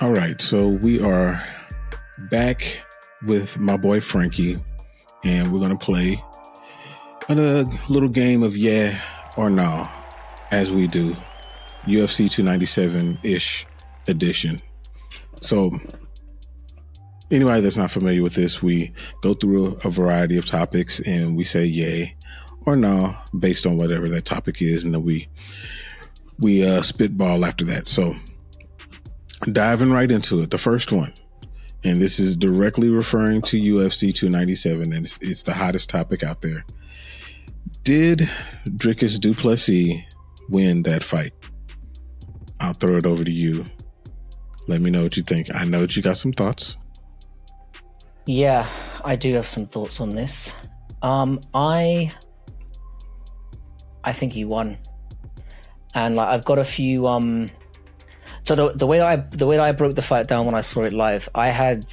All right, so we are back with my boy Frankie, and we're going to play a little game of yeah or no, as we do, UFC 297-ish edition. So anybody that's not familiar with this, we go through a variety of topics and we say yay or no based on whatever that topic is, and then we spitball after that. So diving right into it, the first one, and this is directly referring to UFC 297, and it's the hottest topic out there. Did Dricus Du Plessis win that fight? I'll throw it over to you. Let me know what you think. I know that you got some thoughts. Yeah, I do have some thoughts on this. I think he won, and like I've got a few. So the way that I broke the fight down when I saw it live, I had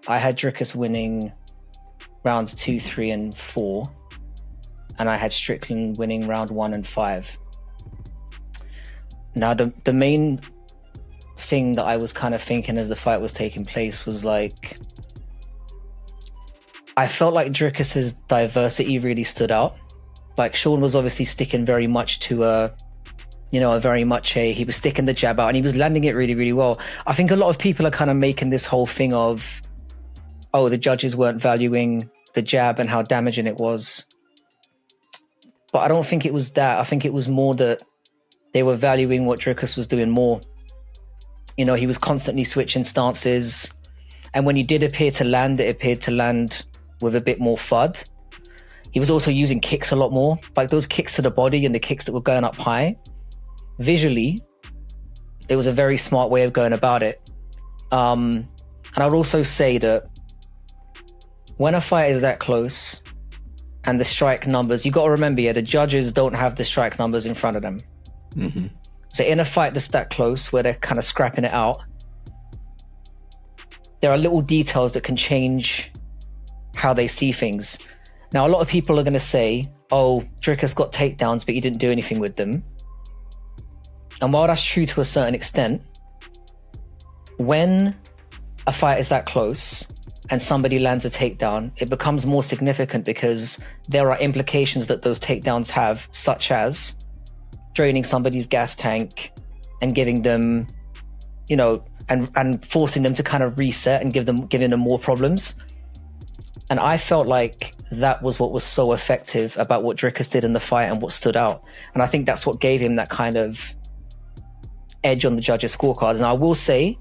Dricus winning rounds 2, 3, and 4, and I had Strickland winning round 1 and 5. Now the main thing that I was kind of thinking as the fight was taking place was like, I felt like Dricus's diversity really stood out. Like Sean was obviously sticking very much to he was sticking the jab out and he was landing it really, really well. I think a lot of people are kind of making this whole thing of, oh, the judges weren't valuing the jab and how damaging it was. But I don't think it was that. I think it was more that they were valuing what Dricus was doing more. You know, he was constantly switching stances. And when he did appear to land, it appeared to land with a bit more FUD. He was also using kicks a lot more, like those kicks to the body and the kicks that were going up high. Visually, it was a very smart way of going about it. And I would also say that when a fight is that close and the strike numbers, you got to remember, the judges don't have the strike numbers in front of them. Mm-hmm. So in a fight that's that close, where they're kind of scrapping it out, there are little details that can change how they see things. Now, a lot of people are going to say, oh, Dricus got takedowns, but he didn't do anything with them. And while that's true to a certain extent, when a fight is that close and somebody lands a takedown, it becomes more significant because there are implications that those takedowns have, such as draining somebody's gas tank and giving them, and forcing them to kind of reset and giving them more problems. And I felt like that was what was so effective about what Dricus did in the fight and what stood out. And I think that's what gave him that kind of edge on the judges' scorecards. And I will say,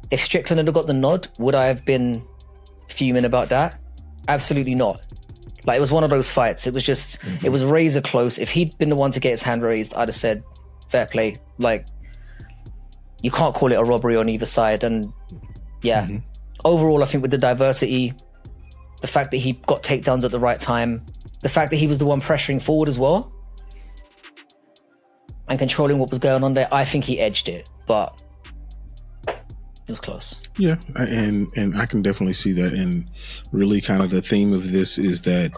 if Strickland had got the nod, would I have been fuming about that? Absolutely not. Like, it was one of those fights. It was just, It was razor close. If he'd been the one to get his hand raised, I'd have said, fair play. Like, you can't call it a robbery on either side. And yeah, overall, I think with the diversity, the fact that he got takedowns at the right time, the fact that he was the one pressuring forward as well, and controlling what was going on there, I think he edged it, but it was close. Yeah, and I can definitely see that. And really kind of the theme of this is that,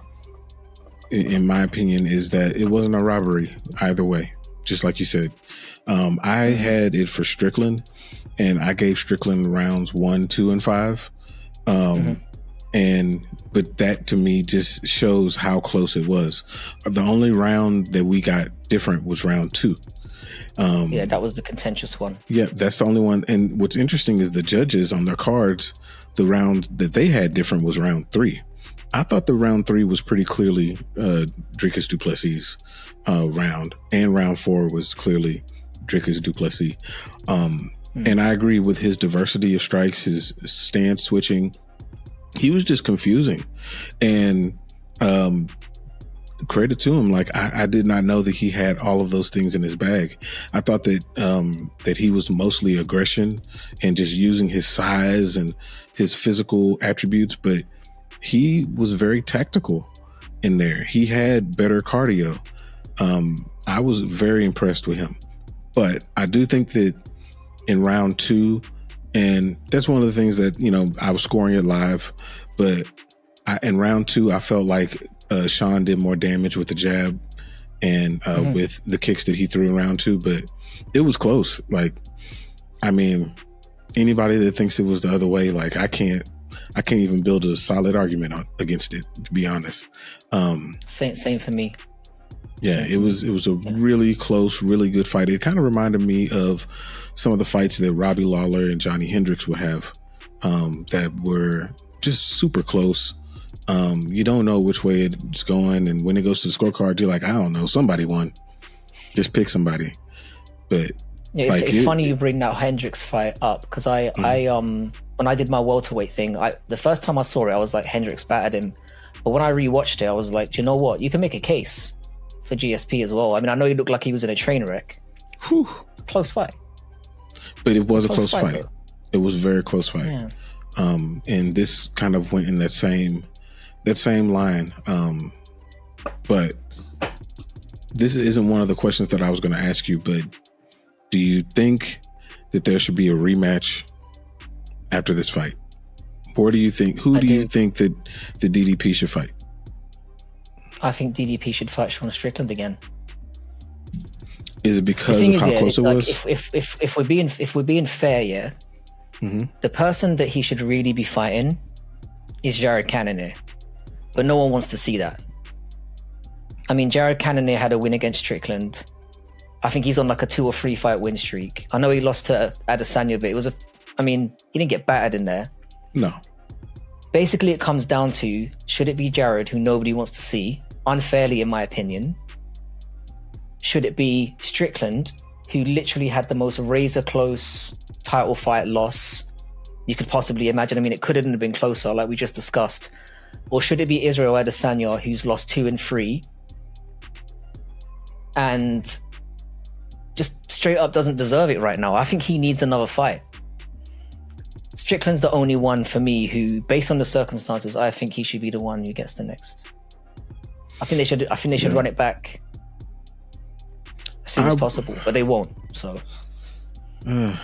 in my opinion, is that it wasn't a robbery either way, just like you said. I had it for Strickland, and I gave Strickland rounds 1, 2, and 5. But that to me just shows how close it was. The only round that we got different was round 2. Yeah, that was the contentious one. Yeah, that's the only one. And what's interesting is the judges on their cards, the round that they had different was round 3. I thought the round 3 was pretty clearly Dricus Du Plessis' round, and round 4 was clearly Dricus Du Plessis. And I agree with his diversity of strikes, his stance switching. He was just confusing. And credit to him. Like, I did not know that he had all of those things in his bag. I thought that that he was mostly aggression and just using his size and his physical attributes, but he was very tactical in there. He had better cardio. I was very impressed with him. But I do think that in round 2, and that's one of the things that, I was scoring it live, but in round 2, I felt like Sean did more damage with the jab and with the kicks that he threw in round 2, but it was close. Like, I mean, anybody that thinks it was the other way, like I can't even build a solid argument against it, to be honest. Same for me. Yeah, it was a really close, really good fight. It kind of reminded me of some of the fights that Robbie Lawler and Johnny Hendricks would have, that were just super close. You don't know which way it's going, and when it goes to the scorecard, you're like, I don't know, somebody won. Just pick somebody. But yeah, it's funny you bring that Hendricks fight up, because I when I did my welterweight thing, the first time I saw it, I was like, Hendricks battered him. But when I rewatched it, I was like, do you know what? You can make a case for GSP as well. I mean, I know he looked like he was in a train wreck. Whew. Close fight. But it was a close fight. It was a very close fight. Yeah. And this kind of went in that same line. But this isn't one of the questions that I was going to ask you, but do you think that there should be a rematch after this fight? Or do you think, who do you think that the DDP should fight? I think DDP should fight Sean Strickland again. Is it because of how close it was? If we're being fair, yeah, the person that he should really be fighting is Jared Cannonier, but no one wants to see that. I mean, Jared Cannonier had a win against Strickland. I think he's on like a 2 or 3 fight win streak. I know he lost to Adesanya, but he didn't get battered in there. No. Basically, it comes down to, should it be Jared, who nobody wants to see, unfairly in my opinion? Should it be Strickland, who literally had the most razor close title fight loss you could possibly imagine? I mean, it couldn't have been closer, like we just discussed. Or should it be Israel Adesanya, who's lost 2 and 3 and just straight up doesn't deserve it right now? I think he needs another fight. Strickland's the only one for me who, based on the circumstances, I think he should be the one who gets the next. I think they should run it back as soon as possible, but they won't. So, I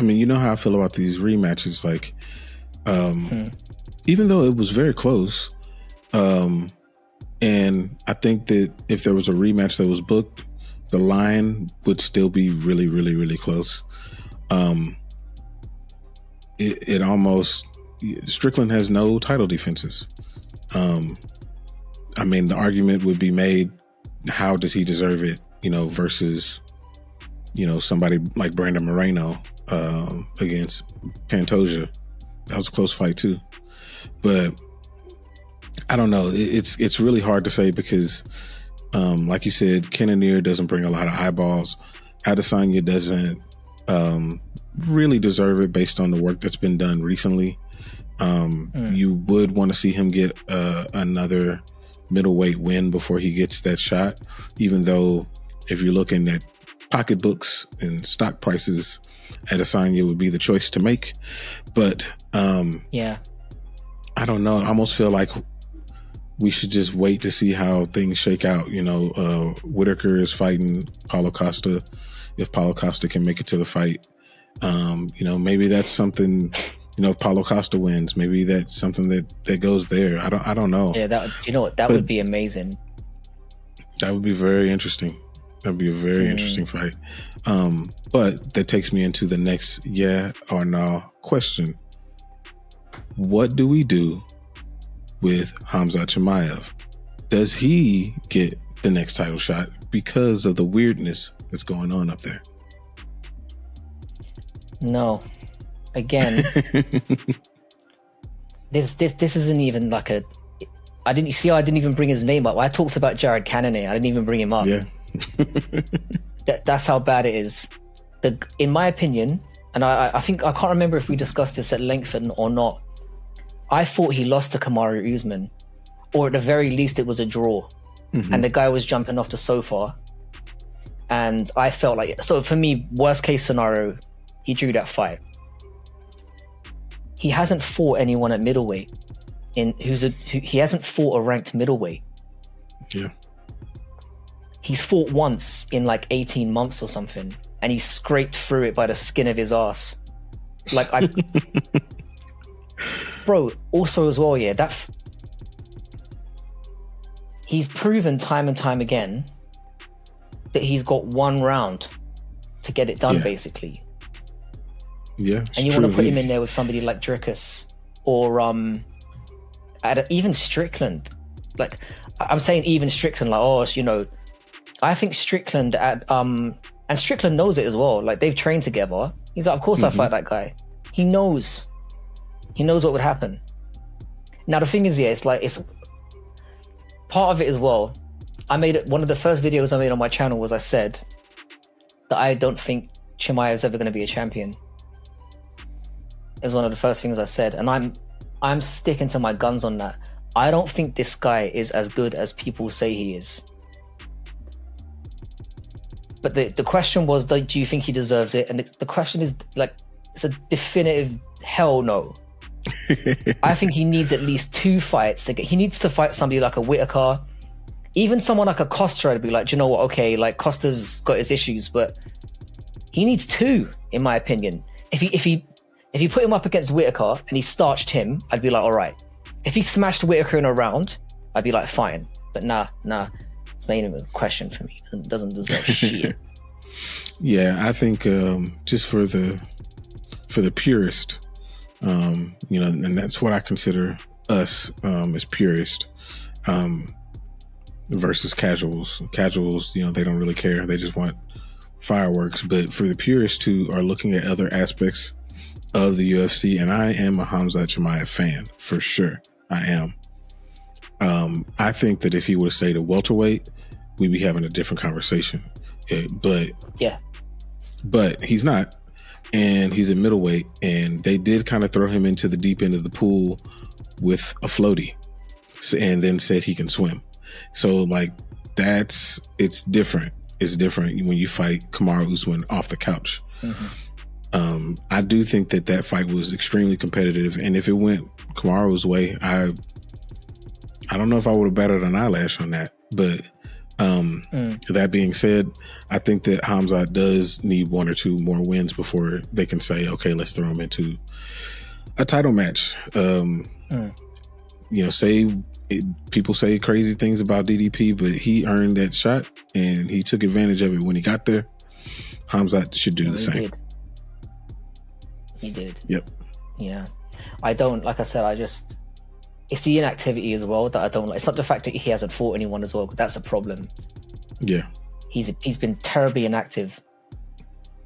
mean, you know how I feel about these rematches. Like, even though it was very close, and I think that if there was a rematch that was booked, the line would still be really, really, really close. It almost, Strickland has no title defenses. I mean, the argument would be made, how does he deserve it, versus, somebody like Brandon Moreno against Pantoja. That was a close fight too. But I don't know. It's really hard to say because, like you said, Cannonier doesn't bring a lot of eyeballs. Adesanya doesn't really deserve it based on the work that's been done recently. You would want to see him get another middleweight win before he gets that shot, even though if you're looking at pocketbooks and stock prices, Adesanya would be the choice to make. But yeah, I don't know. I almost feel like we should just wait to see how things shake out. Whitaker is fighting Paulo Costa. If Paulo Costa can make it to the fight, maybe that's something. If Paulo Costa wins, maybe that's something that goes there. I don't know. Yeah, that would be amazing. That would be very interesting. That'd be a very interesting fight. But that takes me into the next yeah or no question. What do we do with Hamza Chimaev? Does he get the next title shot because of the weirdness that's going on up there? No. Again, this isn't even like a. I didn't even bring his name up. I talked about Jared Cannonier. I didn't even bring him up. Yeah. That's how bad it is. In my opinion, and I think I can't remember if we discussed this at length or not. I thought he lost to Kamaru Usman, or at the very least, it was a draw, and the guy was jumping off the sofa. And I felt like, so for me, worst case scenario, he drew that fight. He hasn't fought anyone at middleweight. He hasn't fought a ranked middleweight. Yeah. He's fought once in like 18 months or something, and he scraped through it by the skin of his ass. Like bro. Also as well, yeah. He's proven time and time again that he's got one round to get it done, basically. Yeah, and you want to put him in there with somebody like Dricus or even Strickland. Like, I'm saying even Strickland, like, oh, you know, I think Strickland and Strickland knows it as well. Like, they've trained together. He's like, of course I fight that guy. He knows what would happen. Now the thing is, yeah, it's part of it as well. One of the first videos I made on my channel was I said that I don't think Chimaev is ever going to be a champion. It was one of the first things I said, and I'm sticking to my guns on that. I don't think this guy is as good as people say he is. But the question was, do you think he deserves it? And the question is, like, it's a definitive hell no. I think he needs at least 2 fights. He needs to fight somebody like a Whitaker, even someone like a Costa. I'd be like, do you know what? Okay, like, Costa's got his issues, but he needs 2, in my opinion. If he put him up against Whitaker and he starched him, I'd be like, all right. If he smashed Whitaker in a round, I'd be like, fine. But nah. It's not even a question for me. It doesn't deserve shit. Yeah, I think just for the purist, you know, and that's what I consider us as purist versus casuals. Casuals, you know, they don't really care. They just want fireworks. But for the purists who are looking at other aspects of the UFC, and I am a Hamza Chamay fan for sure. I am. I think that if he would have stayed at welterweight, we'd be having a different conversation. But he's not, and he's at middleweight, and they did kind of throw him into the deep end of the pool with a floaty, and then said he can swim. So like it's different. It's different when you fight Kamaru Usman off the couch. I do think that fight was extremely competitive, and if it went Kamaru's way, I don't know if I would have batted an eyelash on that. But that being said, I think that Hamza does need 1 or 2 more wins before they can say, okay, let's throw him into a title match. You know, people say crazy things about DDP, but he earned that shot and he took advantage of it when he got there. Hamza should do the same. He did. Yep. Yeah. I don't, like I said, it's the inactivity as well that I don't like. It's not the fact that he hasn't fought anyone as well, but that's a problem. Yeah. He's been terribly inactive.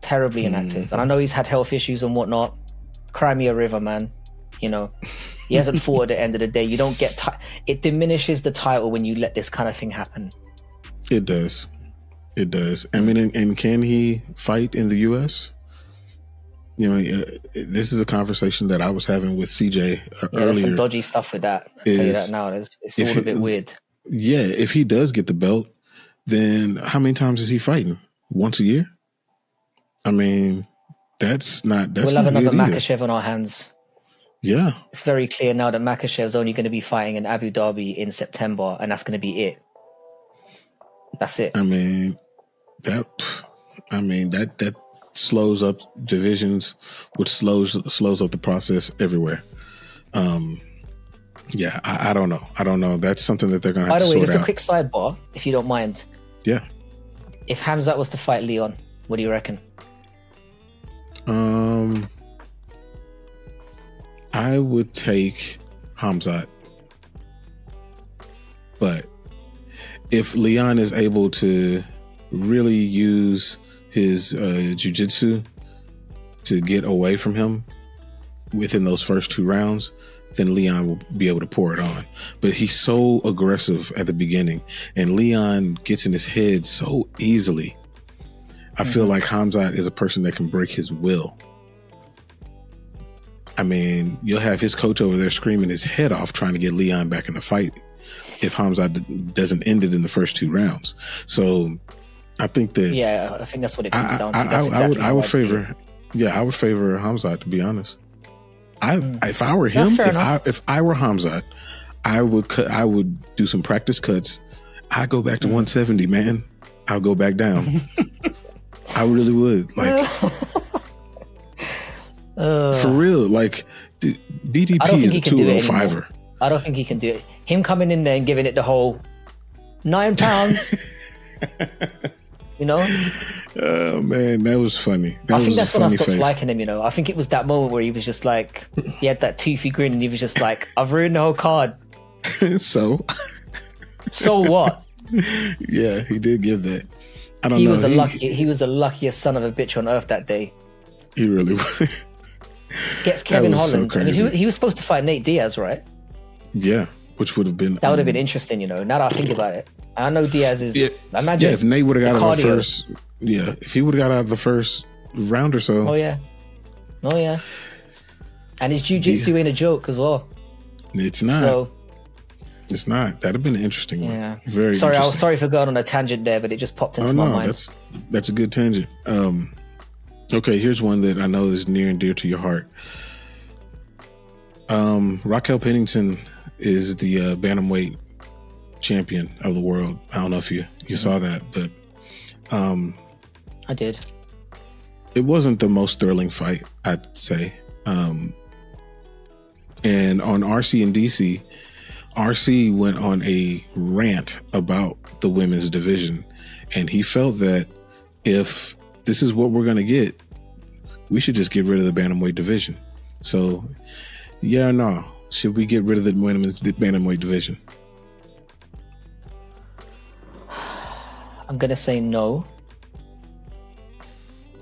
And I know he's had health issues and whatnot. Cry me a river, man. You know, he hasn't fought at the end of the day. You don't get, it diminishes the title when you let this kind of thing happen. It does. I mean, and can he fight in the US? You know, this is a conversation that I was having with CJ earlier. There's some dodgy stuff with that. I'll tell you that now. It's all a bit weird. Yeah, if he does get the belt, then how many times is he fighting? Once a year? I mean, we'll have another Makhachev on our hands. Yeah. It's very clear now that Makhachev's only going to be fighting in Abu Dhabi in September, and that's going to be it. That's it. I mean, that slows up divisions, which slows up the process everywhere. Yeah, I don't know. That's something that they're going to have to sort out. By the way, just a quick sidebar, if you don't mind. Yeah. If Hamza was to fight Leon, what do you reckon? I would take Hamza. But if Leon is able to really use his jiu-jitsu to get away from him within those first 2 rounds, then Leon will be able to pour it on. But he's so aggressive at the beginning, and Leon gets in his head so easily. I feel like Hamza is a person that can break his will. I mean, you'll have his coach over there screaming his head off trying to get Leon back in the fight if Hamza doesn't end it in the first 2 rounds. So I think that... Yeah, I think that's what it comes down to. I would favor Hamza, to be honest. If I were him, if I were Hamza, I would do some practice cuts. I'd go back to 170, man. I'll go back down. I really would. Like, for real, like, DDP is a 205er. I don't think he can do it. Him coming in there and giving it the whole 9 pounds. You know? Oh man, that was funny. I think that's when I stopped liking him, you know. I think it was that moment where he was just like, he had that toothy grin and he was just like, I've ruined the whole card. So what? Yeah, he did give that. I don't he know. He was the luckiest son of a bitch on earth that day. He really was. Gets Kevin Holland. So I mean, he was supposed to fight Nate Diaz, right? Yeah, which would have been... That would have been interesting, you know, now that I think about it. I know Diaz is... Yeah, imagine if Nate would have got out of the cardio. first... Yeah, if he would have got out of the first round or so... Oh, yeah. And his jiu-jitsu ain't a joke as well. It's not. It's not. That'd have been an interesting one. Yeah. Very sorry, interesting. I was sorry for going on a tangent there, but it just popped into my mind. That's a good tangent. Okay, here's one that I know is near and dear to your heart. Raquel Pennington is the bantamweight champion of the world. I don't know if you saw that, but I did. It wasn't the most thrilling fight, I'd say. And on RC and DC, RC went on a rant about the women's division, and he felt that if this is what we're going to get, we should just get rid of the bantamweight division. So, yeah or no? Should we get rid of the women's bantamweight division? I'm going to say no.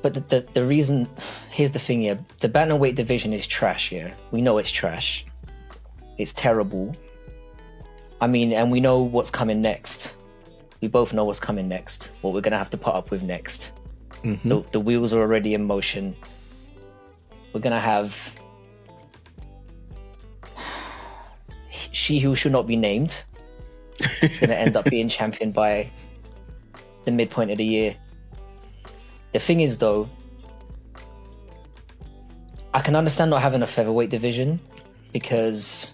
But the reason, here's the thing, yeah. The bantamweight division is trash, yeah. We know it's trash. It's terrible. I mean, and we know what's coming next. We both know what's coming next. What we're going to have to put up with next. Mm-hmm. The wheels are already in motion. We're going to have she who should not be named. It's going to end up being champion by the midpoint of the year. The thing is, though, I can understand not having a featherweight division because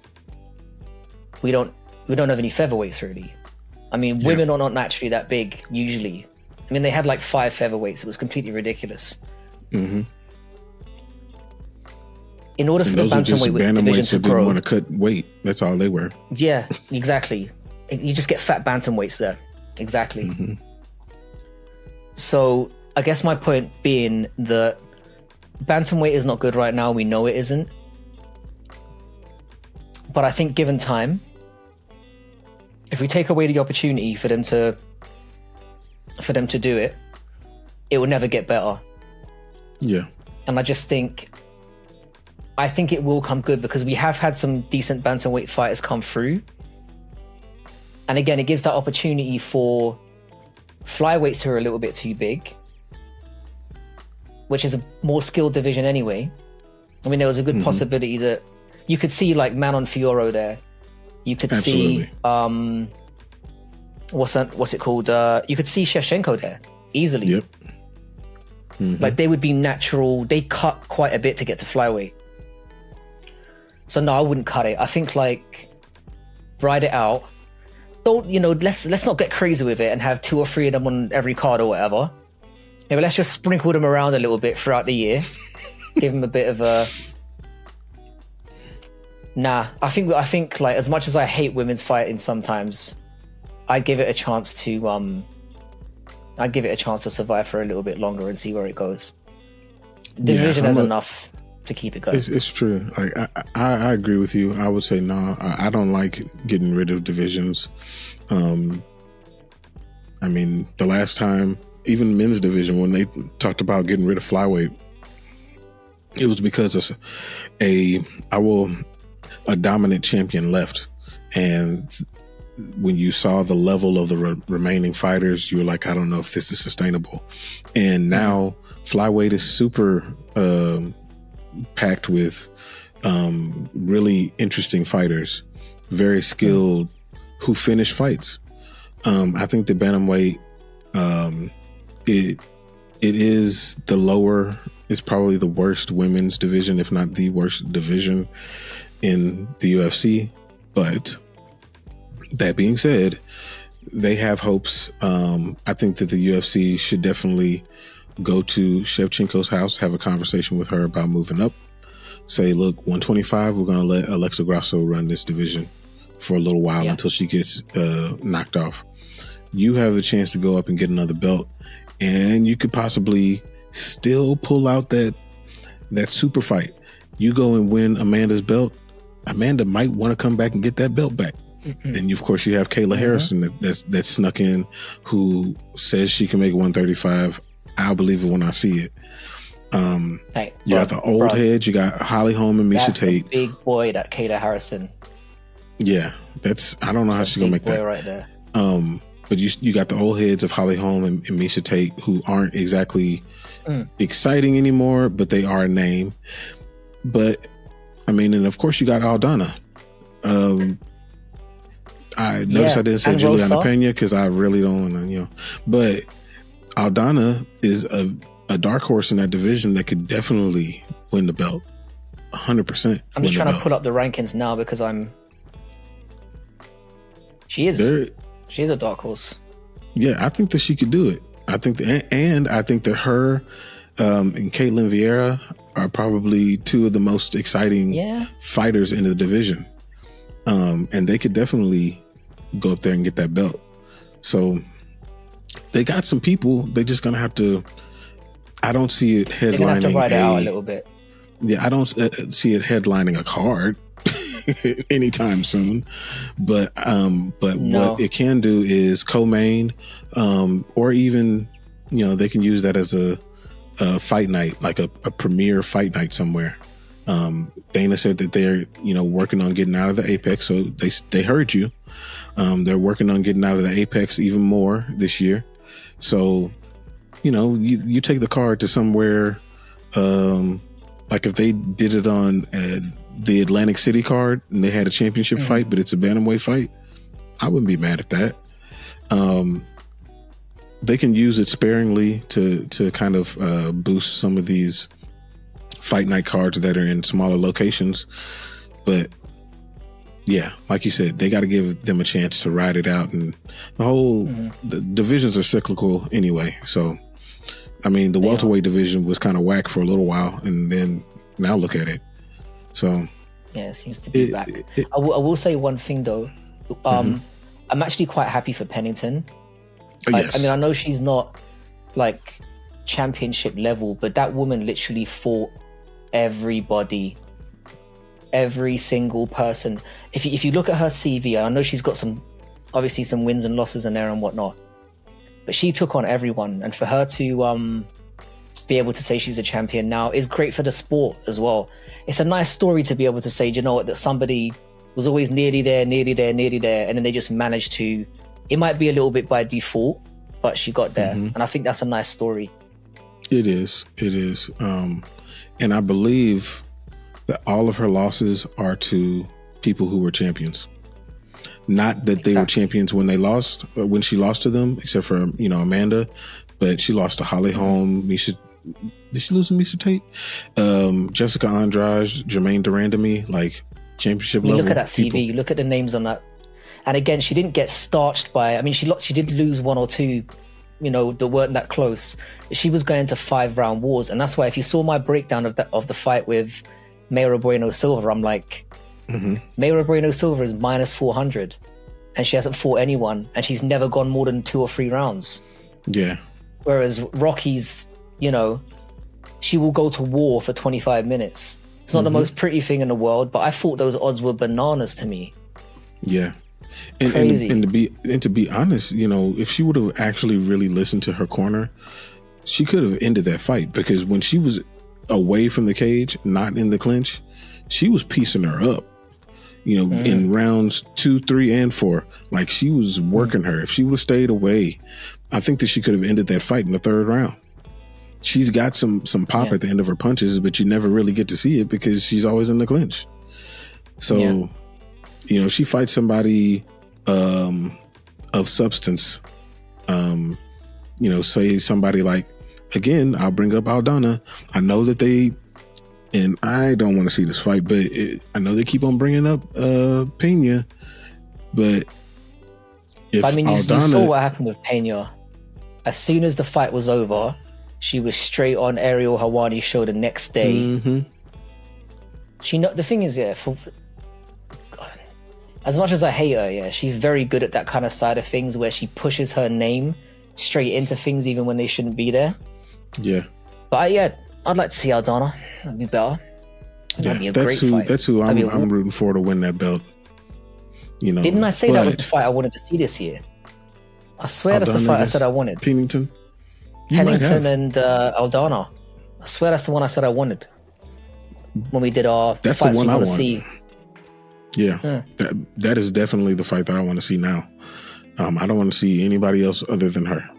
we don't have any featherweights really. I mean, women are not naturally that big usually. I mean, they had like 5 featherweights. It was completely ridiculous. Mm-hmm. In order for the bantamweight division to grow, didn't want to cut weight. That's all they were. Yeah, exactly. You just get fat bantamweights there. Exactly. Mm-hmm. So I guess my point being that bantamweight is not good right now. We know it isn't. But I think given time, if we take away the opportunity for them to do it, it will never get better. Yeah. And I think it will come good because we have had some decent bantamweight fighters come through. And again, it gives that opportunity for flyweights who are a little bit too big, which is a more skilled division anyway. I mean, there was a good possibility that you could see like Manon Fiorot there. You could see what's it called? You could see Shevchenko there easily. Yep. Mm-hmm. Like they would be natural. They cut quite a bit to get to flyweight. So no, I wouldn't cut it. I think like ride it out. Don't, let's not get crazy with it and have 2 or 3 of them on every card or whatever. Yeah, but let's just sprinkle them around a little bit throughout the year. Give them a bit of a... Nah, I think like as much as I hate women's fighting sometimes, I'd give it a chance to survive for a little bit longer and see where it goes. Division has enough to keep it going. It's true. Like I agree with you. I would say no. I don't like getting rid of divisions. I mean, the last time, even men's division, when they talked about getting rid of flyweight, it was because a dominant champion left, and when you saw the level of the remaining fighters, you were like, I don't know if this is sustainable. And now flyweight is super packed with really interesting fighters, very skilled, who finish fights. I think the bantamweight, it is the lower, is probably the worst women's division, if not the worst division in the UFC. But that being said, they have hopes. I think that the UFC should definitely go to Shevchenko's house, have a conversation with her about moving up. Say, look, 125, we're going to let Alexa Grasso run this division for a little while until she gets knocked off. You have the chance to go up and get another belt. and you could possibly still pull out that super fight. You go and win Amanda's belt. Amanda might want to come back and get that belt back. And of course, you have Kayla Harrison that snuck in, who says she can make 135. I'll believe it when I see it. You got the old heads. You got Holly Holm and Miesha Tate. The big boy, that Kayla Harrison. Yeah, I don't know how she's gonna make that right there. But you got the old heads of Holly Holm and Miesha Tate, who aren't exactly exciting anymore, but they are a name. But I mean, and of course you got Aldana. I noticed I didn't say Juliana Pena because I really don't want to, But Aldana is a dark horse in that division that could definitely win the belt. 100%. I'm just trying to pull up the rankings now because she is a dark horse. Yeah, I think that she could do it. I think that her and Caitlin Vieira are probably two of the most exciting fighters in the division. And they could definitely go up there and get that belt. So they got some people. They're just gonna have to. I don't see it headlining. They're gonna have to ride it out a little bit. Yeah, I don't see it headlining a card anytime soon. But what it can do is co-main, or even they can use that as a fight night, like a premier fight night somewhere. Dana said that they're working on getting out of the Apex, so they heard you. They're working on getting out of the Apex even more this year. So you take the card to somewhere, like if they did it on the Atlantic City card and they had a championship fight, but it's a bantamweight fight, I wouldn't be mad at that. They can use it sparingly to kind of boost some of these fight night cards that are in smaller locations. But yeah, like you said, they got to give them a chance to ride it out. And the divisions are cyclical anyway. So, I mean, the welterweight division was kind of whack for a little while, and then now look at it. So yeah, it seems to be back. I will say one thing though. I'm actually quite happy for Pennington. Yes. I mean, I know she's not like championship level, but that woman literally fought everybody, every single person. If you look at her CV, I know she's got some wins and losses in there and whatnot, but she took on everyone. And for her to be able to say she's a champion now is great for the sport as well. It's a nice story to be able to say, that somebody was always nearly there, and then they just managed to. It might be a little bit by default, but she got there. And I think that's a nice story. It is. And I believe that all of her losses are to people who were champions. Not that they were champions when she lost to them, except for, Amanda, but she lost to Holly Holm, Miesha. Did she lose to Miesha Tate? Jessica Andrade, Jermaine Durandamy, like championship level. Look at that people. CV, look at the names on that. And again, she didn't get starched by, she did lose one or two, that weren't that close. She was going to 5-round wars. And that's why if you saw my breakdown of the fight with Mayra Bueno Silva, I'm like, Mayra Bueno Silva is minus 400 and she hasn't fought anyone and she's never gone more than 2 or 3 rounds. Yeah. Whereas Rocky's, she will go to war for 25 minutes. It's not the most pretty thing in the world, but I thought those odds were bananas to me. Yeah. And to be honest, if she would have actually really listened to her corner, she could have ended that fight, because when she was away from the cage, not in the clinch, she was piecing her up, in rounds 2, 3, and 4. Like, she was working her. If she would have stayed away, I think that she could have ended that fight in the 3rd round. She's got some pop at the end of her punches, but you never really get to see it because she's always in the clinch. So, she fights somebody of substance, say somebody like, again, I'll bring up Aldana. I know that and I don't want to see this fight, but I know they keep on bringing up Pena, but if you saw what happened with Pena. As soon as the fight was over, she was straight on Ariel Helwani's show the next day. The thing is, as much as I hate her, she's very good at that kind of side of things where she pushes her name straight into things even when they shouldn't be there. Yeah. But I'd like to see Aldana. That'd be better. That'd be a great fight. That's who I'm rooting for to win that belt. You know, didn't I say that was the fight I wanted to see this year? I swear that's the fight I said I wanted. Pennington and Aldana. I swear that's the one I said I wanted when we did our that's fights the one we I want to want. see. Yeah, that is definitely the fight that I want to see now. I don't want to see anybody else other than her.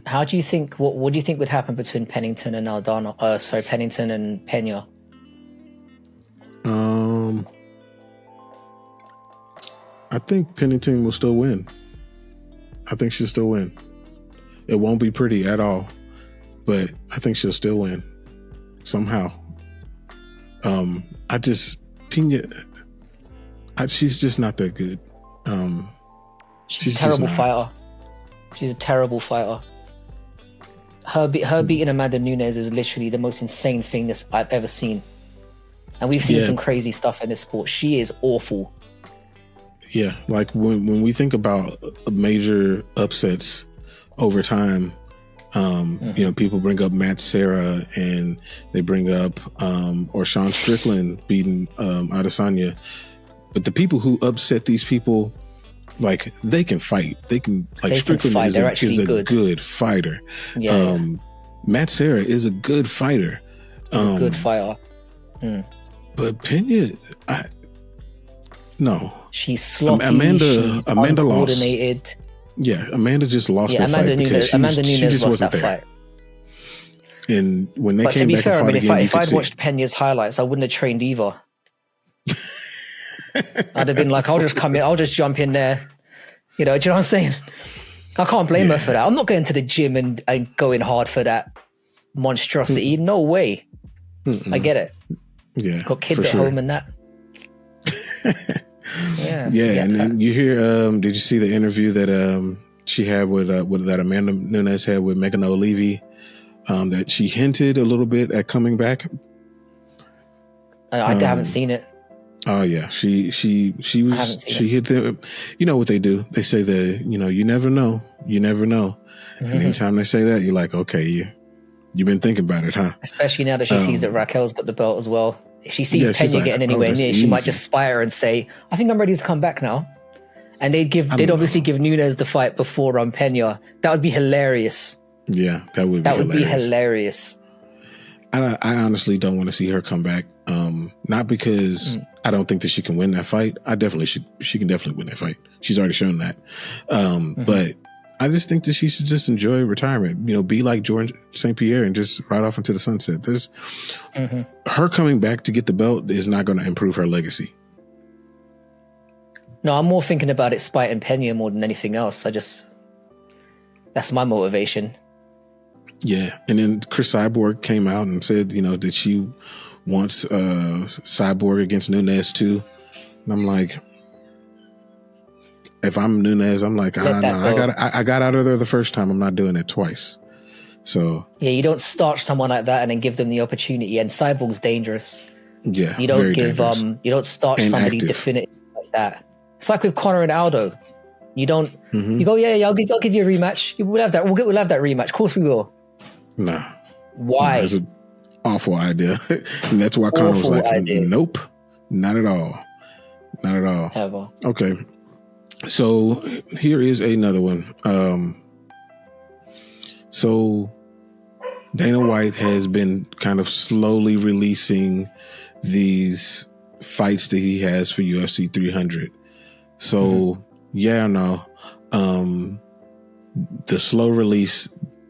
How do you think? What do you think would happen between Pennington and Aldana? Pennington and Pena. I think Pennington will still win. I think she'll still win. It won't be pretty at all, but I think she'll still win somehow. She's just not that good. She's a terrible fighter. She's a terrible fighter. Her beating Amanda Nunes is literally the most insane thing that I've ever seen. And we've seen some crazy stuff in this sport. She is awful. Yeah, like when we think about major upsets over time, you know, people bring up Matt Serra and they bring up or Sean Strickland beating Adesanya. But the people who upset these people, like, they can fight. Strickland is a good fighter. Yeah. Matt Serra is a good fighter. A good fighter. But Pena, no. She's sloppy. Amanda uncoordinated. lost. Yeah, Amanda just lost that fight because Amanda Nunes she just lost wasn't that there. fight. And when they But came to be back fair, and fought again, if I'd watched Pena's highlights, I wouldn't have trained either. I'd have been like, I'll just come in, I'll just jump in there. You know, do you know what I'm saying? I can't blame her for that. I'm not going to the gym and going hard for that monstrosity. No way. I get it. Yeah. Got kids at home and that. Yeah, and then you hear, did you see the interview that she had with that Amanda Nunes had with Megan O'Leary, that she hinted a little bit at coming back? I haven't seen it. Oh yeah, she hit the, you know what they do? They say you never know. And anytime they say that, you're like, okay, you've been thinking about it, huh? Especially now that she sees that Raquel's got the belt as well. If she sees Pena getting anywhere near, she might just spire and say, I think I'm ready to come back now. And they'd obviously give Nunes the fight before Pena. That would be hilarious. Yeah, that would be hilarious. I honestly don't want to see her come back. Not because I don't think that she can win that fight. She can definitely win that fight. She's already shown that. But I just think that she should just enjoy retirement. You know, be like George St. Pierre and just ride off into the sunset. Her coming back to get the belt is not going to improve her legacy. No, I'm more thinking about it spiting Pena more than anything else. That's my motivation. Yeah. And then Chris Cyborg came out and said, you know, that she wants Cyborg against Nunes too. And I'm like, if I'm Nunes, I'm like, I got out of there the first time. I'm not doing it twice. So yeah, you don't starch someone like that and then give them the opportunity. And Cyborg's dangerous. Yeah, you don't you don't starch somebody definitive like that. It's like with Conor and Aldo. You don't. You go, I'll give you a rematch. We'll have that. We'll have that rematch. Of course we will. Nah. Why? That's an awful idea, and that's why Conor was like, nope, not at all, not at all. Ever. Okay. So here is another one. So Dana White has been kind of slowly releasing these fights that he has for UFC 300. So yeah or no, the slow release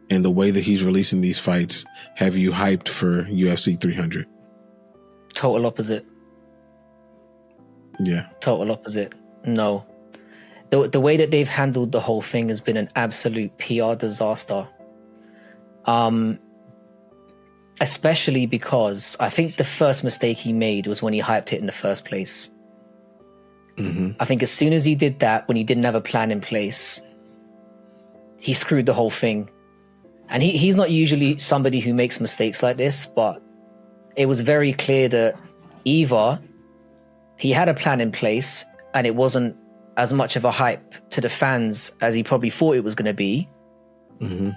and the way that he's releasing these fights, have you hyped for UFC 300? Total opposite. Yeah. Total opposite. No. The way that they've handled the whole thing has been an absolute PR disaster. Especially because I think the first mistake he made was when he hyped it in the first place. I think as soon as he did that, when he didn't have a plan in place, he screwed the whole thing. And he's not usually somebody who makes mistakes like this, but it was very clear that either he had a plan in place and it wasn't as much of a hype to the fans as he probably thought it was going to be,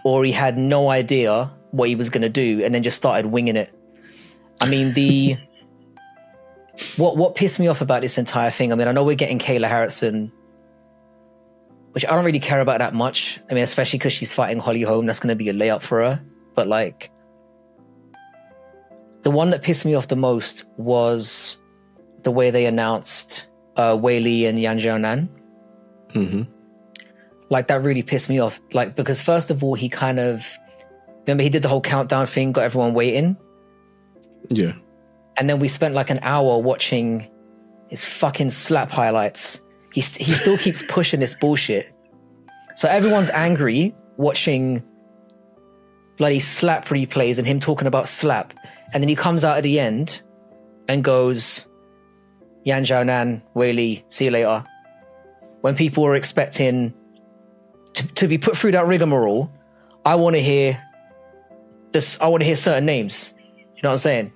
or he had no idea what he was going to do and then just started winging it. I mean, what pissed me off about this entire thing, I mean, I know we're getting Kayla Harrison, which I don't really care about that much. I mean, especially because she's fighting Holly Holm. That's going to be a layup for her. But like, the one that pissed me off the most was the way they announced Weili and Yan Xiaonan. Like, that really pissed me off. Like, because first of all, he kind of, remember he did the whole countdown thing, got everyone waiting. Yeah. And then we spent like an hour watching his fucking slap highlights. He still keeps pushing this bullshit. So everyone's angry watching bloody slap replays and him talking about slap. And then he comes out at the end and goes, Yan Xiaonan, Weili, see you later. When people were expecting to be put through that rigmarole, I want to hear this. I want to hear certain names. You know what I'm saying?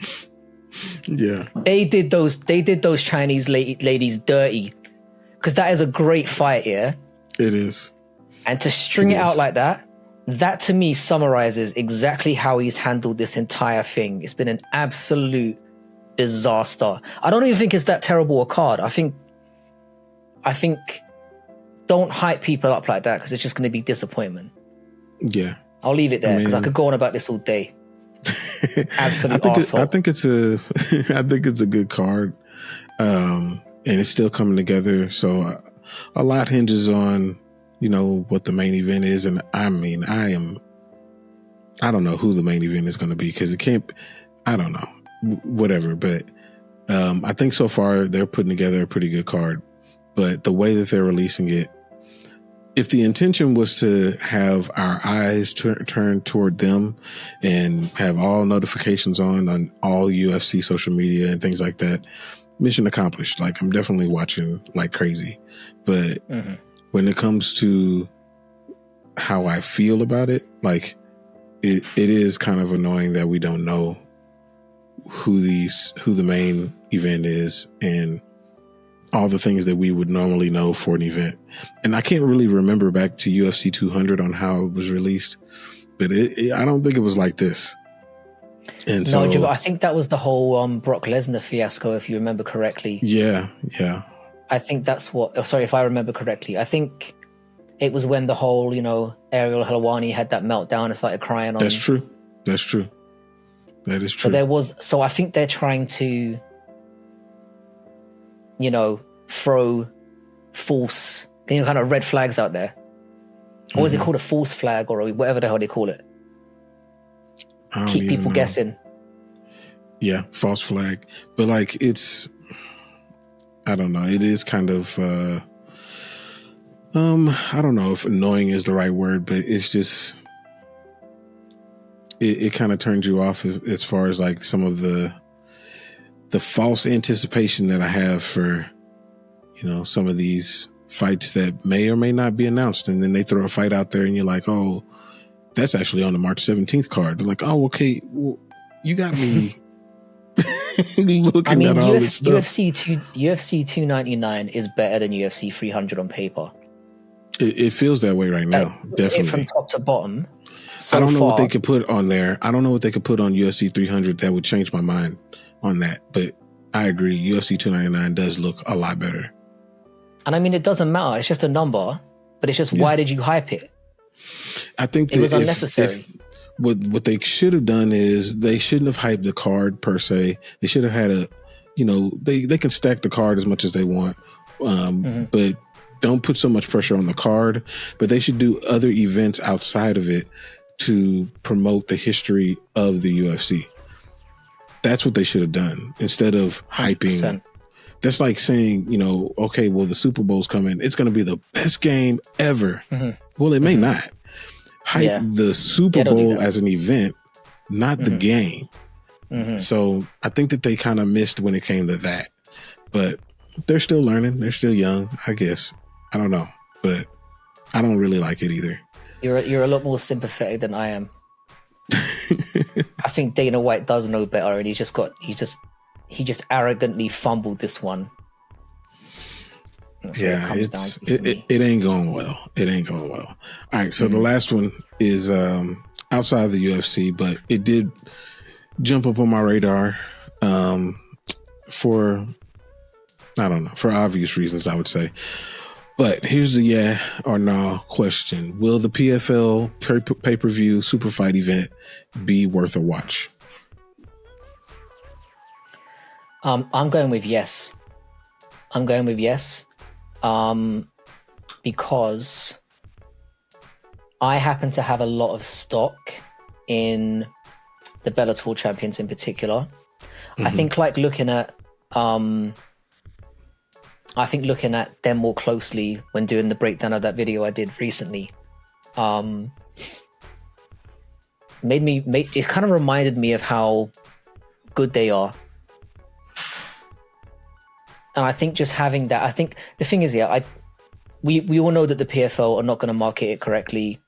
Yeah. They did those Chinese ladies dirty, because that is a great fight, yeah? It is. And to string it out like that to me summarizes exactly how he's handled this entire thing. It's been an absolute disaster. I don't even think it's that terrible a card. I think don't hype people up like that, because it's just going to be disappointment. Yeah. I'll leave it there, because I could go on about this all day. Absolute arsehole. I think it's a good card, and it's still coming together. So a lot hinges on, you know, what the main event is, and I mean, I don't know who the main event is going to be, because it can't. I don't know, whatever. But I think so far they're putting together a pretty good card. But the way that they're releasing it, if the intention was to have our eyes turned toward them and have all notifications on all UFC social media and things like that, mission accomplished. Like, I'm definitely watching like crazy. But when it comes to how I feel about it, like it is kind of annoying that we don't know who the main event is and all the things that we would normally know for an event. And I can't really remember back to UFC 200 on how it was released, but I don't think it was like this. And no, so, I think that was the whole Brock Lesnar fiasco, if you remember correctly. Yeah. I think that's if I remember correctly. I think it was when the whole, you know, Ariel Helwani had that meltdown and started crying on. That's true. That is true. So I think they're trying to, you know, throw false, you know, kind of red flags out there. Or is it called a false flag, or whatever the hell they call it? Keep people guessing. Yeah, false flag. But like, it's, I don't know. It is kind of, I don't know if annoying is the right word, but it's just, it kind of turns you off as far as like some of the false anticipation that I have for, you know, some of these fights that may or may not be announced. And then they throw a fight out there and you're like, oh, that's actually on the March 17th card. They're like, oh, okay, well, you got me looking at all this stuff. UFC 299 is better than UFC 300 on paper. It feels that way right now, definitely. From top to bottom. I don't know what they could put on there. I don't know what they could put on UFC 300 that would change my mind on that. But I agree, UFC 299 does look a lot better. And I mean, it doesn't matter. It's just a number, but it's just, why did you hype it? I think it was unnecessary. What they should have done is they shouldn't have hyped the card per se. They should have had a, you know, they can stack the card as much as they want, but don't put so much pressure on the card. But they should do other events outside of it to promote the history of the UFC. That's what they should have done instead of hyping. 100%. That's like saying, you know, okay, well, the Super Bowl's coming. It's going to be the best game ever. Well, it may not. Hype the Super Bowl as an event, not the game. So I think that they kind of missed when it came to that. But they're still learning. They're still young, I guess. I don't know. But I don't really like it either. You're a lot more sympathetic than I am. I think Dana White does know better, and he just arrogantly fumbled this one. That's where it comes down to for me. it ain't going well. It ain't going well. All right, so the last one is outside of the UFC, but it did jump up on my radar for, I don't know, for obvious reasons, I would say. But here's the yeah or no question. Will the PFL pay-per-view super fight event be worth a watch? I'm going with yes. Because I happen to have a lot of stock in the Bellator champions in particular. I think like looking at them more closely when doing the breakdown of that video I did recently, it kind of reminded me of how good they are. And I think just having that, I think the thing is, we all know that the PFL are not going to market it correctly.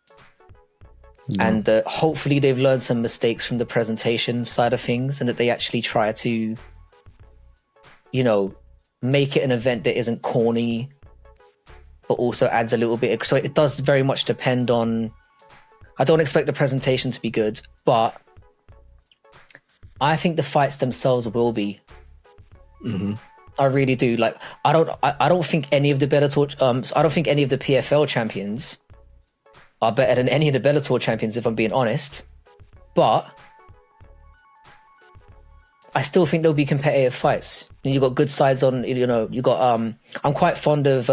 No. And that hopefully they've learned some mistakes from the presentation side of things, and that they actually try to, make it an event that isn't corny, but also adds a little bit. So it does very much depend on, I don't expect the presentation to be good, but I think the fights themselves will be. I really do. Like, I don't think any of the Bellator, I don't think any of the PFL champions are better than any of the Bellator champions, if I'm being honest. But I still think there'll be competitive fights. And you got good sides on, you got, I'm quite fond of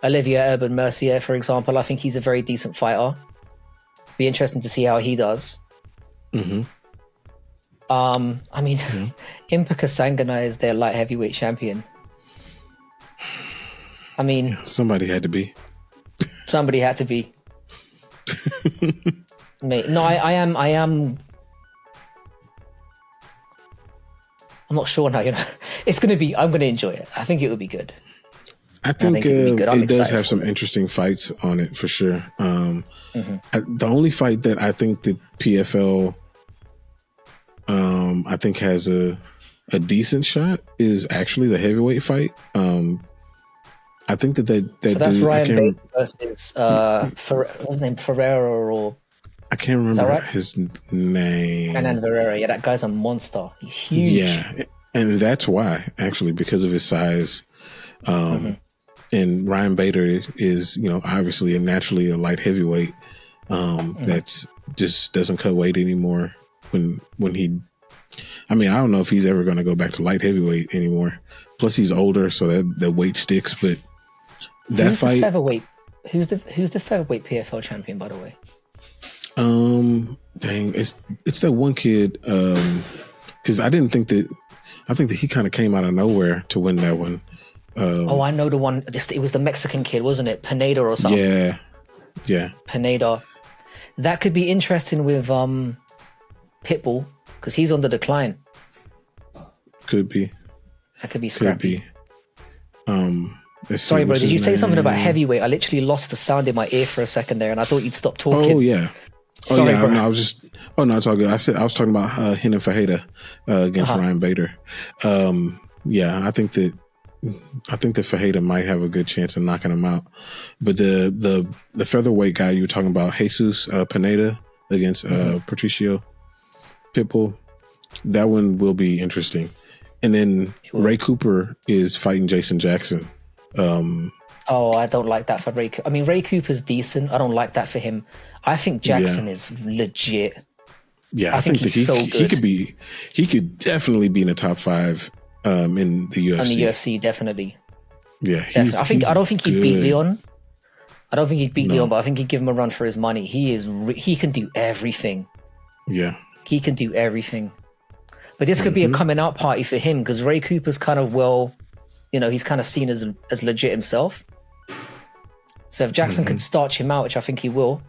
Olivier Urban Mercier, for example. I think he's a very decent fighter. Be interesting to see how he does. Impa Kasanganay is their light heavyweight champion. Somebody had to be. Somebody had to be. Mate, no, I am. I'm not sure now. It's gonna be. I'm gonna enjoy it. I think it will be good. I think it does have some interesting fights on it for sure. The only fight that I think the PFL I think has a decent shot is actually the heavyweight fight. I think that so that's dude, Ryan Bader versus what's his name, Ferreira, or I can't remember right? his name. Hernan Ferreira. Yeah, that guy's a monster. He's huge. Yeah, and that's why, actually, because of his size. And Ryan Bader is, obviously naturally a light heavyweight. That's just doesn't cut weight anymore. When he, I don't know if he's ever going to go back to light heavyweight anymore. Plus, he's older, so that the weight sticks. But that fight, the featherweight. Who's the featherweight PFL champion, by the way? Dang, it's that one kid. Because I think that he kind of came out of nowhere to win that one. I know the one. It was the Mexican kid, wasn't it? Pineda or something. Yeah. Pineda. That could be interesting with Pitbull, because he's on the decline. Could be. That could be scrappy. Could be. Sorry, bro. Did you say something about heavyweight? I literally lost the sound in my ear for a second there, and I thought you'd stop talking. Oh yeah. Sorry, bro. No, I was just. Oh no, it's all good. I was talking about Renan Ferreira against Ryan Bader. Yeah, I think that Ferreira might have a good chance of knocking him out. But the featherweight guy you were talking about, Jesus Pineda against Patricio Pitbull, that one will be interesting. And then Ray Cooper is fighting Jason Jackson. I don't like that for Ray Cooper. Ray Cooper's decent. I don't like that for him. I think Jackson is legit. Yeah, I think that he's so good. He could definitely be in the top 5 in the UFC. In the UFC, definitely. Yeah, I don't think he'd beat Leon. Leon, but I think he'd give him a run for his money. He can do everything. Yeah. He can do everything. But this could be a coming out party for him, because Ray Cooper's kind of he's kind of seen as legit himself. So if Jackson can starch him out, which I think he will.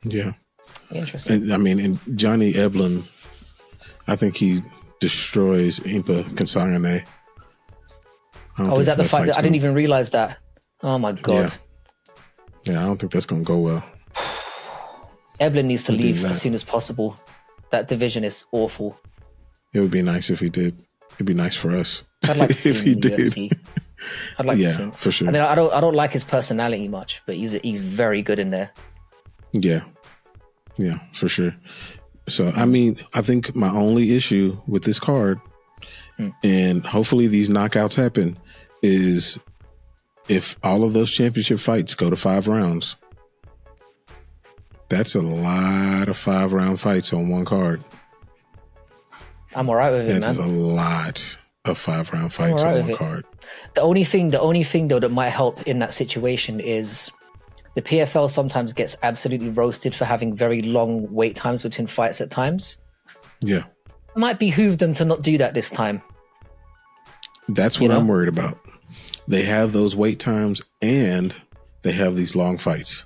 Yeah. Interesting. And Johnny Eblen, I think he destroys Impa Kasanganay. Is that the fight? I didn't even realize that. Oh my God. Yeah, I don't think that's going to go well. Eblen needs to leave as soon as possible. That division is awful. It would be nice if he did. It'd be nice for us. I'd like to see if him he in the did. UFC. I'd like to see him. For sure. I mean, I don't like his personality much, but he's very good in there. Yeah, for sure. So, I mean, I think my only issue with this card, and hopefully these knockouts happen, is if all of those championship fights go to 5 rounds. That's a lot of 5-round fights on one card. I'm all right with it, man. That's a lot of 5-round fights on one card. The only thing though that might help in that situation is the PFL sometimes gets absolutely roasted for having very long wait times between fights at times. Yeah. It might behoove them to not do that this time. That's what I'm worried about. They have those wait times and they have these long fights.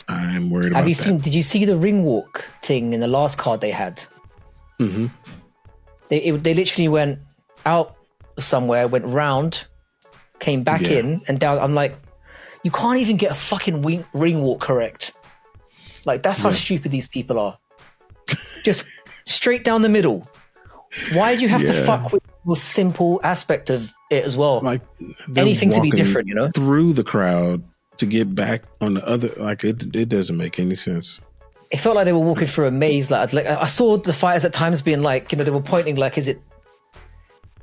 I'm worried about that. Did you see the ring walk thing in the last card they had? Mm-hmm. They literally went out somewhere, went round, came back in and down. I'm like, you can't even get a fucking ring walk correct. Like, that's how stupid these people are. Just straight down the middle. Why do you have to fuck with the most simple aspect of it as well? Like, anything to be different, you know? Through the crowd to get back on the other, like, it doesn't make any sense. It felt like they were walking through a maze. Like I saw the fighters at times being like, they were pointing like, it's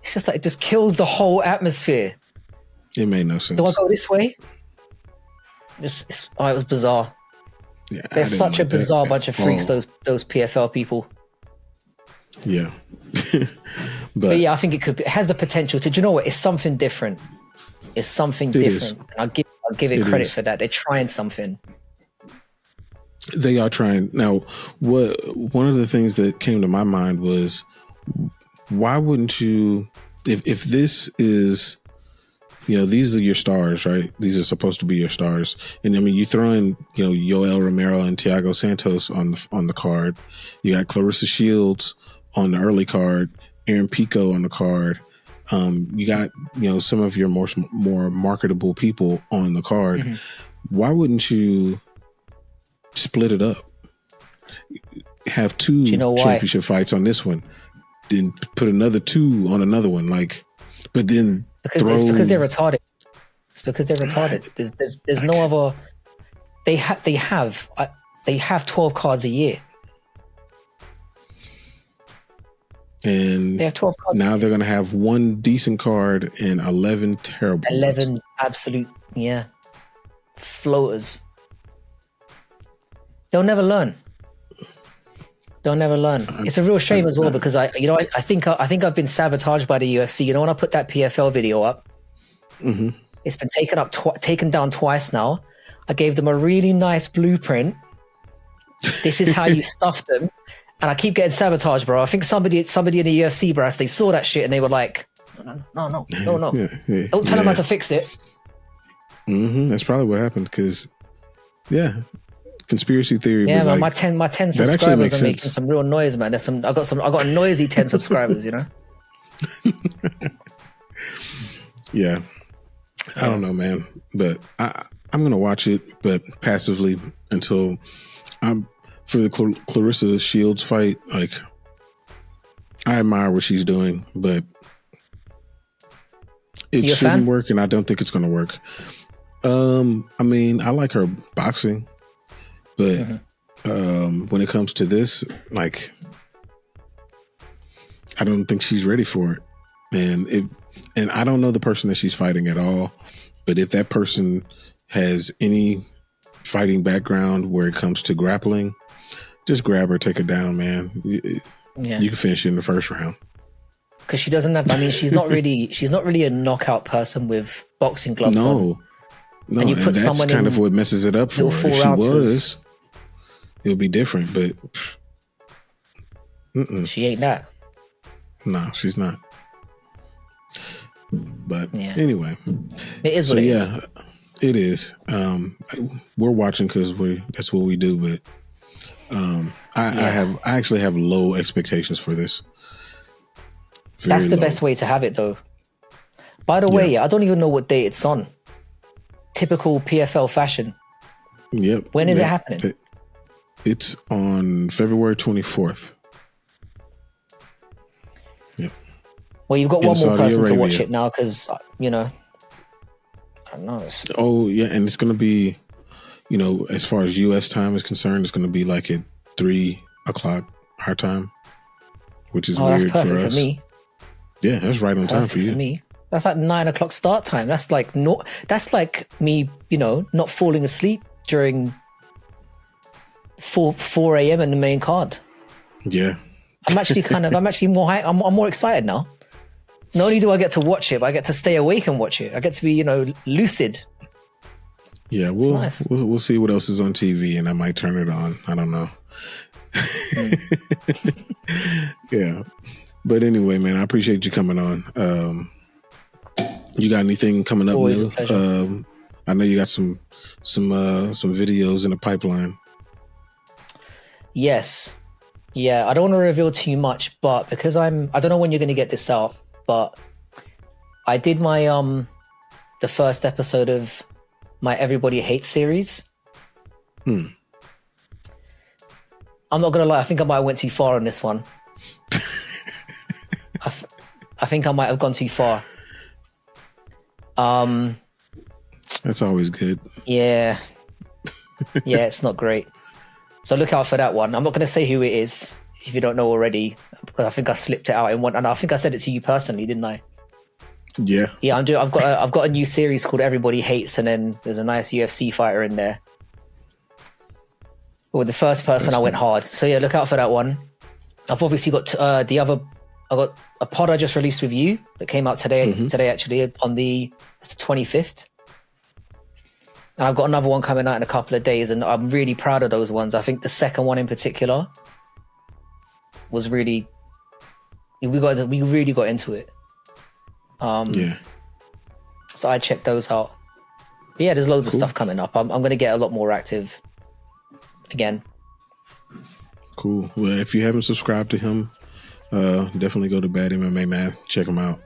just like, it just kills the whole atmosphere. It made no sense. Do I go this way? It was bizarre. Yeah, they're such a bizarre bunch of freaks, those PFL people. Yeah. but yeah, I think it has the potential to, do you know what? It's something different. It's something different. And I'll give it credit for that. They're trying something. They are trying. Now, one of the things that came to my mind was, why wouldn't you, if this is, these are your stars, right? These are supposed to be your stars. And I mean, you throw in, Yoel Romero and Thiago Santos on the card. You got Clarissa Shields on the early card, Aaron Pico on the card. You got, some of your more marketable people on the card. Mm-hmm. Why wouldn't you split it up? Have 2 championship fights on this one, then put another 2 on another one. But then it's because they're retarded. It's because they're retarded. There's no other. They have 12 cards a year. And they have 12 cards. Now they're going to have 1 decent card and 11 terrible. 11 ones. Absolute, floaters. They'll never learn. It's a real shame as well, because I think I've been sabotaged by the UFC. When I put that PFL video up, it's been taken down twice now. I gave them a really nice blueprint. This is how you stuff them, and I keep getting sabotaged, bro. I think somebody in the UFC, bro, they saw that shit and they were like, no. Don't tell them how to fix it. That's probably what happened, because conspiracy theory. Yeah, man, my 10 subscribers are making some real noise, man. I got a noisy 10 subscribers, Yeah. I don't know, man, but I'm gonna watch it, but passively until for the Clarissa Shields fight. Like, I admire what she's doing, but it shouldn't work, and I don't think it's gonna work. I mean, I like her boxing. But when it comes to this, like, I don't think she's ready for it. And I don't know the person that she's fighting at all. But if that person has any fighting background where it comes to grappling, just grab her, take her down, man. You can finish it in the first round. Because she doesn't have. I mean, she's not really a knockout person with boxing gloves on. No, and that's kind of what messes it up for her. If she was, it would be different, but she ain't that. No, she's not. But anyway, it is what it is. It is. We're watching because that's what we do. But I actually have low expectations for this. That's the best way to have it, though. By the way, I don't even know what date it's on. Typical PFL fashion. Yep. When is it happening? It's on February 24th. Yep. Well, you've got in one more Saudi person to watch Arabia. it now because, I don't know. Oh yeah, and it's going to be, as far as U.S. time is concerned, it's going to be like at 3 o'clock our time, which is That's weird for perfect for us. me. Yeah, that's right on time for Perfect you. for me. That's like 9 o'clock start time. That's like me, not falling asleep during 4 a.m. in the main card. Yeah. I'm actually I'm more excited now. Not only do I get to watch it, but I get to stay awake and watch it. I get to be, lucid. Yeah, Nice. we'll see what else is on TV, and I might turn it on. I don't know. Yeah, but anyway, man, I appreciate you coming on. You got anything coming up Always new? a pleasure. I know you got some videos in the pipeline. Yes. Yeah, I don't want to reveal too much, but because I don't know when you're going to get this out, but I did my the first episode of my Everybody Hates series. I'm not gonna lie, I think I might have went too far on this one. I think I might have gone too far. That's always good. Yeah, it's not great. So look out for that one. I'm not gonna say who it is if you don't know already, because I think I slipped it out in one, and I think I said it to you personally, didn't I? Yeah. Yeah, I've got a new series called Everybody Hates, and then there's a nice UFC fighter in there. With the first person, I went hard. So yeah, look out for that one. I've obviously got I got a pod I just released with you that came out today. Today actually on the 25th, and I've got another one coming out in a couple of days, and I'm really proud of those ones. I think the second one in particular was really we really got into it. Yeah. So I checked those out. But yeah, there's loads of stuff coming up. I'm going to get a lot more active again. Cool. Well, if you haven't subscribed to him, definitely go to Bad MMA Man. Check him out.